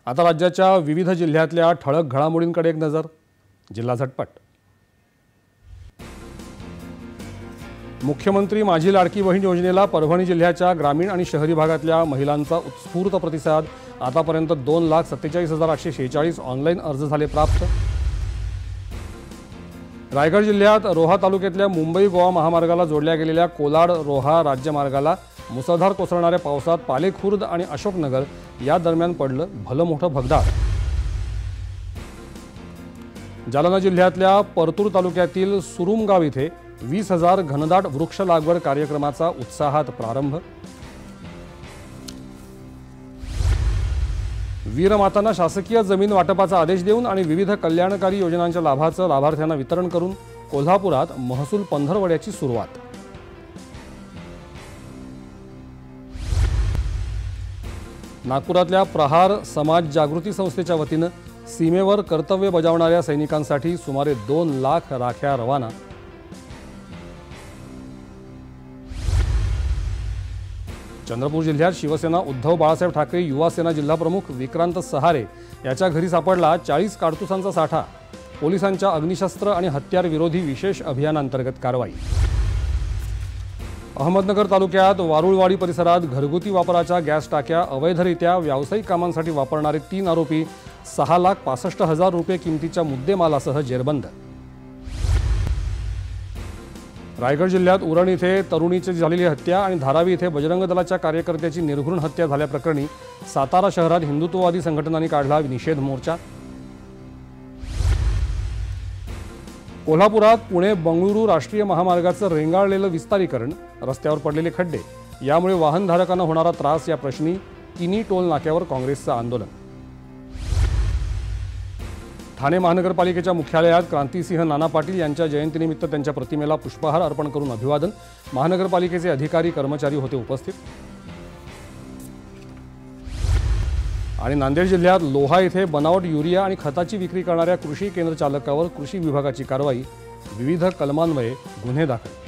आता राज्याच्या विविध जिल्ह्यातल्या ठळक घडामोडींकडे एक नजर. जिल्हा झटपट. मुख्यमंत्री माझी लाडकी बहीण योजनेला परभणी जिल्ह्याच्या ग्रामीण आणि शहरी भागातल्या महिलांचा उत्स्फूर्त प्रतिसाद. आतापर्यंत 2,47,846 ऑनलाईन अर्ज झाले प्राप्त. रायगड जिल्ह्यात रोहा तालुक्यातल्या मुंबई गोवा महामार्गाला जोडल्या गेलेल्या कोलाड रोहा राज्यमार्गाला मुसळधार कोसळणाऱ्या पावसात पालेखुर्द आणि अशोकनगर या दरम्यान पडलं भलं मोठं भगदाड. जालना जिल्ह्यातल्या परतूर तालुक्यातील सुरुमगाव इथे 20,000 घनदाट वृक्ष लागवड कार्यक्रमाचा उत्साहात प्रारंभ. वीरमातांना शासकीय जमीन वाटपाचा आदेश देऊन आणि विविध कल्याणकारी योजनांच्या लाभाचं लाभार्थ्यांना वितरण करून कोल्हापुरात महसूल पंधरवड्याची सुरुवात. नागपुरातल्या प्रहार समाज जागृती संस्थेच्या वतीनं सीमेवर कर्तव्य बजावणाऱ्या सैनिकांसाठी सुमारे 2 लाख राख्या रवाना. चंद्रपूर जिल्ह्यात शिवसेना उद्धव बाळासाहेब ठाकरे युवा सेना जिल्हाप्रमुख विक्रांत सहारे याच्या घरी सापडला 40 कारतुसांचा साठा. पोलिसांच्या अग्निशस्त्र आणि हत्यार विरोधी विशेष अभियानांतर्गत कारवाई. अहमदनगर तालुक्यात वारुळवाडी परिसरात घरगुती वापराच्या गॅस टाक्या अवैधरित्या व्यावसायिक कामांसाठी वापरणारे 3 आरोपी 6,65,000 रुपये किमतीच्या मुद्देमालासह जेरबंद. रायगड जिल्ह्यात उरण इथे तरुणीची झालेली हत्या आणि धारावी इथे बजरंग दलाच्या कार्यकर्त्याची निर्घृण हत्या झाल्याप्रकरणी सातारा शहरात हिंदुत्ववादी संघटनांनी काढला निषेध मोर्चा. कोल्हापुरात पुणे बंगळुरू राष्ट्रीय महामार्गाचं रेंगाळलेलं विस्तारीकरण, रस्त्यावर पडलेले खड्डे यामुळे वाहनधारकांना होणारा त्रास या प्रश्नी किनी टोल नाक्यावर काँग्रेसचं आंदोलन. ठाणे महानगरपालिकेच्या मुख्यालयात क्रांतिसिंह नाना पाटील यांच्या जयंतीनिमित्त त्यांच्या प्रतिमेला पुष्पहार अर्पण करून अभिवादन. महानगरपालिकेचे अधिकारी कर्मचारी होते उपस्थित. आणि नांदेड जिल्ह्यात लोहा इथे बनावट युरिया आणि खताची विक्री करणाऱ्या कृषी केंद्र चालकावर कृषी विभागाची कारवाई. विविध कलमान्वये गुन्हे दाखल.